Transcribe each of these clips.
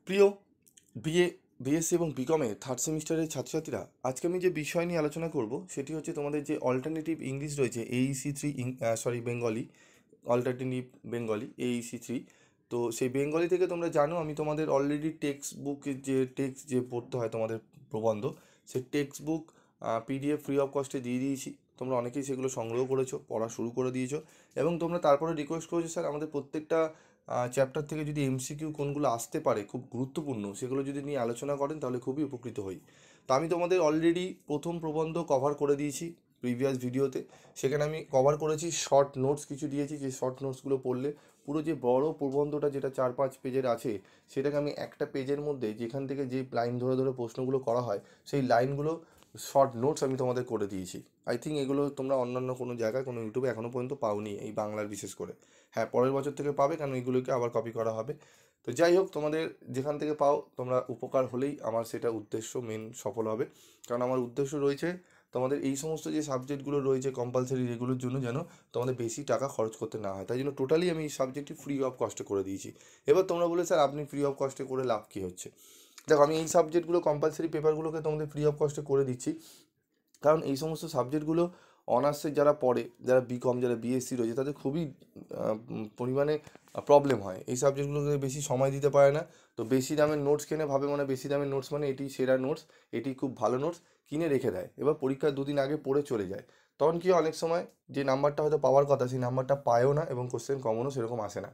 প্রিয় BA BSc এবং বিকমে third সেমিস্টারের ছাত্রছাত্রীরা, আজকে আমি যে বিষয় নিয়ে আলোচনা করব সেটি হচ্ছে তোমাদের যে অল্টারনেটিভ ইংলিশ রয়েছে AEC3, Bengali, alternative Bengali AEC3। তো সেই বেঙ্গলি থেকে তোমরা জানো আমি তোমাদের অলরেডি টেক্সট বুকের যে টেক্সট যে পড়তে হয় তোমাদের প্রবন্ধ, সেই text book PDF free of কস্টে দিয়ে দিয়েছি। তোমরা অনেকেই সেগুলো সংগ্রহ করেছো, পড়া শুরু করে দিয়েছো এবং তোমরা তারপরে রিকোয়েস্ট করেছো স্যার আমাদের প্রত্যেকটা চ্যাপ্টার থেকে যদি MCQ কোনগুলো আসতে পারে খুব গুরুত্বপূর্ণ সেগুলো যদি নিয়ে আলোচনা করেন তাহলে খুবই উপকৃত হই। তো আমি তোমাদের অলরেডি প্রথম প্রবন্ধ কভার করে দিয়েছি প্রিভিয়াস ভিডিওতে। সেখানে আমি কভার করেছি, শর্ট নোটস কিছু দিয়েছি, যে শর্ট নোটসগুলো পড়লে পুরো যে বড় প্রবন্ধটা যেটা 4-5 পেজের আছে সেটাকে আমি একটা পেজের মধ্যে যেখান থেকে যে লাইন ধরে ধরে প্রশ্নগুলো করা হয় সেই লাইনগুলো শর্ট নোটস আমি তোমাদের করে দিয়েছি। আই থিঙ্ক এগুলো তোমরা অন্যান্য কোনো জায়গায় কোনো ইউটিউবে এখনও পর্যন্ত পাওনি, এই বাংলার বিশেষ করে। হ্যাঁ, পরের বছর থেকে পাবে, কারণ এগুলোকে আবার কপি করা হবে। তো যাই হোক, তোমাদের যেখান থেকে পাও তোমরা উপকার হলেই আমার সেটা উদ্দেশ্য মেন সফল হবে। কারণ আমার উদ্দেশ্য রয়েছে তোমাদের এই সমস্ত যে সাবজেক্টগুলো রয়েছে কম্পালসারি, এগুলোর জন্য যেন তোমাদের বেশি টাকা খরচ করতে না হয়, তাই জন্য টোটালি আমি এই সাবজেক্টটি ফ্রি অফ কস্টে করে দিয়েছি। এবার তোমরা বলে স্যার আপনি ফ্রি অফ কস্টে করে লাভ কী হচ্ছে? দেখো, আমি এই সাবজেক্টগুলো কম্পালসারি পেপারগুলোকে তোমাদের ফ্রি অফ কস্টে করে দিচ্ছি কারণ এই সমস্ত সাবজেক্টগুলো অনার্সের যারা পড়ে, যারা বিকম, যারা বিএসসি রয়েছে তাদের খুবই পরিমাণে প্রবলেম হয়। এই সাবজেক্টগুলোকে বেশি সময় দিতে পারে না। তো বেশি দামের নোটস কিনে ভাবে মানে বেশি দামের নোটস মানে এটি সেরা নোটস, এটি খুব ভালো নোটস, কিনে রেখে দেয়। এবার পরীক্ষার দুদিন আগে পড়ে চলে যায়। তখন কি হয়, অনেক সময় যে নাম্বারটা হয়তো পাওয়ার কথা সেই নাম্বারটা পায়ও না এবং কোশ্চেন কমনও সেরকম আসে না।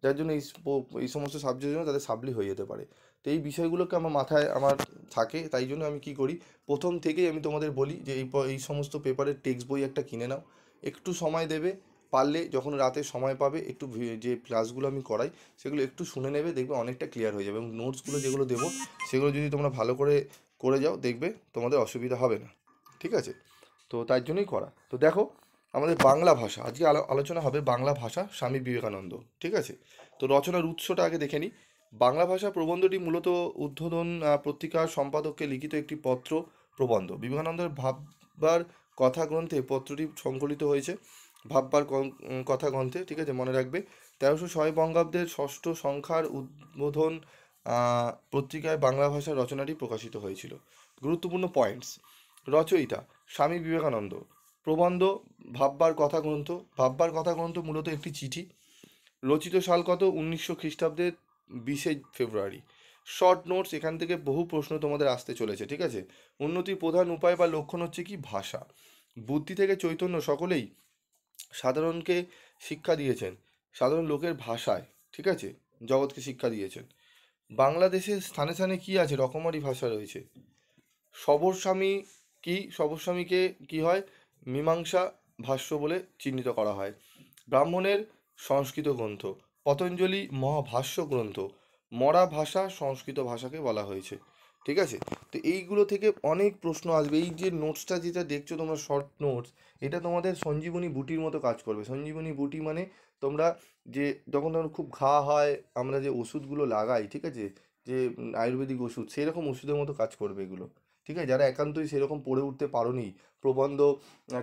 যার জন্য এই সমস্ত সাবজেক্টের জন্য তাদের সাপ্লি হয়ে যেতে পারে। তো এই বিষয়গুলোকে আমার মাথায় আমার থাকে, তাই জন্য আমি কি করি, প্রথম থেকেই আমি তোমাদের বলি যে এই সমস্ত পেপারের টেক্সট বই একটা কিনে নাও। একটু সময় দেবে, পারলে যখন রাতে সময় পাবে একটু যে ক্লাসগুলো আমি করাই সেগুলো একটু শুনে নেবে, দেখবে অনেকটা ক্লিয়ার হয়ে যাবে এবং নোটসগুলো যেগুলো দেবো সেগুলো যদি তোমরা ভালো করে করে যাও দেখবে তোমাদের অসুবিধা হবে না। ঠিক আছে? তো তার জন্যই করা। তো দেখো, আমাদের বাংলা ভাষা আজকে আলোচনা হবে বাংলা ভাষা, স্বামী বিবেকানন্দ। ঠিক আছে? তো রচনার উৎসটা আগে দেখে নিই। বাংলা ভাষা প্রবন্ধটি মূলত উদ্বোধন পত্রিকার সম্পাদককে লিখিত একটি পত্র প্রবন্ধ। বিবেকানন্দের ভাববার কথা গ্রন্থে পত্রটি সংকলিত হয়েছে। ভাববার কথা গ্রন্থে, ঠিক আছে, মনে রাখবে। 1306 বঙ্গাব্দের ষষ্ঠ সংখ্যার উদ্বোধন পত্রিকায় বাংলা ভাষার রচনাটি প্রকাশিত হয়েছিল। গুরুত্বপূর্ণ পয়েন্টস: রচয়িতা স্বামী বিবেকানন্দ। প্রবন্ধ ভাববার কথা গ্রন্থ। ভাববার কথা গ্রন্থ মূলত একটি চিঠি। রচিত সাল কত? 1900 খ্রিস্টাব্দের 20শে ফেব্রুয়ারি। শর্ট নোটস, এখান থেকে বহু প্রশ্ন তোমাদের আসতে চলেছে। ঠিক আছে? উন্নতির প্রধান উপায় বা লক্ষণ হচ্ছে কি? ভাষা। বুদ্ধি থেকে চৈতন্য সকলেই সাধারণকে শিক্ষা দিয়েছেন, সাধারণ লোকের ভাষায়। ঠিক আছে? জগৎকে শিক্ষা দিয়েছেন। বাংলাদেশের স্থানে স্থানে কি আছে? রকমারি ভাষা রয়েছে। সবরস্বামী কি? সবরস্বামীকে কি হয়? মীমাংসা ভাষ্য বলে চিহ্নিত করা হয়। ব্রাহ্মণের সংস্কৃত গ্রন্থ। পতঞ্জলি মহাভাষ্য গ্রন্থ। মরা ভাষা সংস্কৃত ভাষাকে বলা হয়েছে। ঠিক আছে? তো এইগুলো থেকে অনেক প্রশ্ন আসবে। এই যে নোটসটা যেটা দেখছো তোমরা, শর্ট নোটস, এটা তোমাদের সঞ্জীবনী বুটির মতো কাজ করবে। সঞ্জীবনী বুটি মানে তোমরা যে যখন ধরো খুব ঘা হয় আমরা যে ওষুধগুলো লাগাই, ঠিক আছে, যে আয়ুর্বেদিক ওষুধ, সেরকম ওষুধের মতো কাজ করবে এগুলো। ঠিক আছে? যারা একান্তই সেরকম পড়ে উঠতে পারোনি, প্রবন্ধ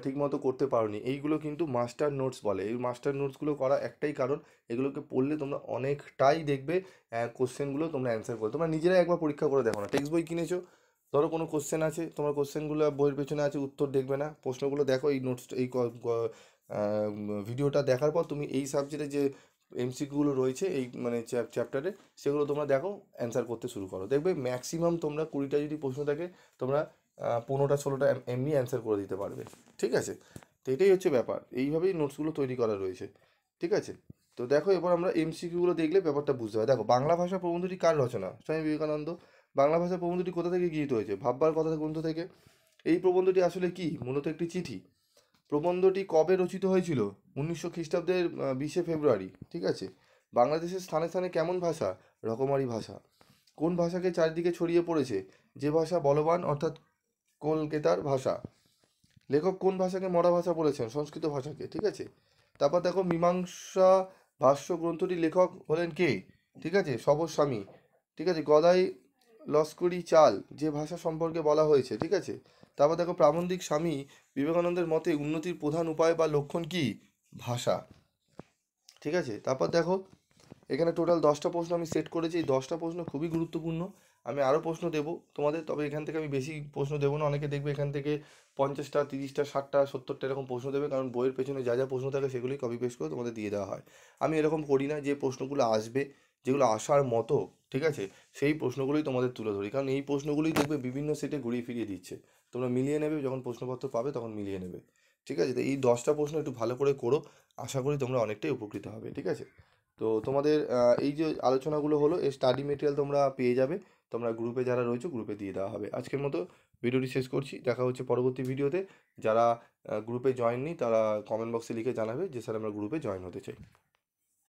ঠিকমতো করতে পারোনি, এইগুলো কিন্তু মাস্টার নোটস বলে। এই মাস্টার নোটসগুলো করা একটাই কারণ, এগুলোকে পড়লে তোমরা অনেকটাই দেখবে কোশ্চেনগুলো তোমরা অ্যান্সার করো। তোমরা নিজেরাই একবার পরীক্ষা করে দেখো না, টেক্সট বই কিনেছো, ধরো কোনো কোশ্চেন আছে, তোমার কোশ্চেনগুলো বইয়ের পেছনে আছে, উত্তর দেখবে না, প্রশ্নগুলো দেখো, এই নোটস এই ভিডিওটা দেখার পর তুমি এই সাবজেক্টে যে MCQগুলো রয়েছে এই মানে চ্যাপ্টারে, সেগুলো তোমরা দেখো, অ্যান্সার করতে শুরু করো, দেখবে ম্যাক্সিমাম তোমরা 20টা যদি প্রশ্ন থাকে তোমরা 15টা-16টা এমনি অ্যান্সার করে দিতে পারবে। ঠিক আছে? তো এটাই হচ্ছে ব্যাপার, এইভাবেই নোটসগুলো তৈরি করা রয়েছে। ঠিক আছে? তো দেখো, এবার আমরা MCQগুলো দেখলে ব্যাপারটা বুঝতে হয়। দেখো, বাংলা ভাষা প্রবন্ধটি কার রচনা? স্বামী বিবেকানন্দ। বাংলা ভাষা প্রবন্ধটি কোথা থেকে গৃহীত হয়েছে? ভাববার কথা গ্রন্থ থেকে। এই প্রবন্ধটি আসলে কি? মূলত একটি চিঠি। প্রবন্ধটি কবে রচিত হয়েছিল? 1900 খ্রিস্টাব্দের 20শে ফেব্রুয়ারি। ঠিক আছে? বাংলাদেশের স্থানে স্থানে কেমন ভাষা? রকমারি ভাষা। কোন ভাষাকে চারিদিকে ছড়িয়ে পড়েছে? যে ভাষা বলবান, অর্থাৎ কলকাতার ভাষা। লেখক কোন ভাষাকে মরা ভাষা বলেছেন? সংস্কৃত ভাষাকে। ঠিক আছে? তারপর দেখো, মীমাংসা ভাষ্য গ্রন্থটির লেখক হলেন কে? ঠিক আছে? সবরস্বামী। ঠিক আছে? গদাই লস্করি চাল যে ভাষা সম্পর্কে বলা হয়েছে। ঠিক আছে? তারপর দেখো, প্রাবন্ধিক স্বামী বিবেকানন্দের মতে উন্নতির প্রধান উপায় বা লক্ষণ কি? ভাষা। ঠিক আছে? তারপর দেখো, এখানে টোটাল 10টা প্রশ্ন আমি সেট করেছি। এই 10টা প্রশ্ন খুবই গুরুত্বপূর্ণ। আমি আরও প্রশ্ন দেবো তোমাদের, তবে এখান থেকে আমি বেশি প্রশ্ন দেবো না। অনেকে দেখবে এখান থেকে 50টা 30টা 60টা 70টা এরকম প্রশ্ন দেবে, কারণ বইয়ের পেছনে যা যা প্রশ্ন থাকে সেগুলোই কপি পেস্ট করে তোমাদের দিয়ে দেওয়া হয়। আমি এরকম করি না, যে প্রশ্নগুলো আসবে, যেগুলো আসার মতো, ঠিক আছে, সেই প্রশ্নগুলোই তোমাদের তুলে ধরি, কারণ এই প্রশ্নগুলোই দেখবে বিভিন্ন সেটে ঘুরিয়ে ফিরিয়ে দিচ্ছে। তোমরা মিলিয়ে নেবে, যখন প্রশ্নপত্র পাবে তখন মিলিয়ে নেবে। ঠিক আছে, তো এই 10টা প্রশ্ন একটু ভালো করে করো, আশা করি তোমরা অনেকটাই উপকৃত হবে। ঠিক আছে, তো তোমাদের এই যে আলোচনাগুলো হলো, এই স্টাডি মেটেরিয়াল তোমরা পেয়ে যাবে, তোমরা গ্রুপে যারা রয়েছে গ্রুপে দিয়ে দেওয়া হবে। আজকের মতো ভিডিওটি শেষ করছি, দেখা হচ্ছে পরবর্তী ভিডিওতে। যারা গ্রুপে জয়েন নি তারা কমেন্ট বক্সে লিখে জানাবে যে স্যার আমরা গ্রুপে জয়েন হতে চাই।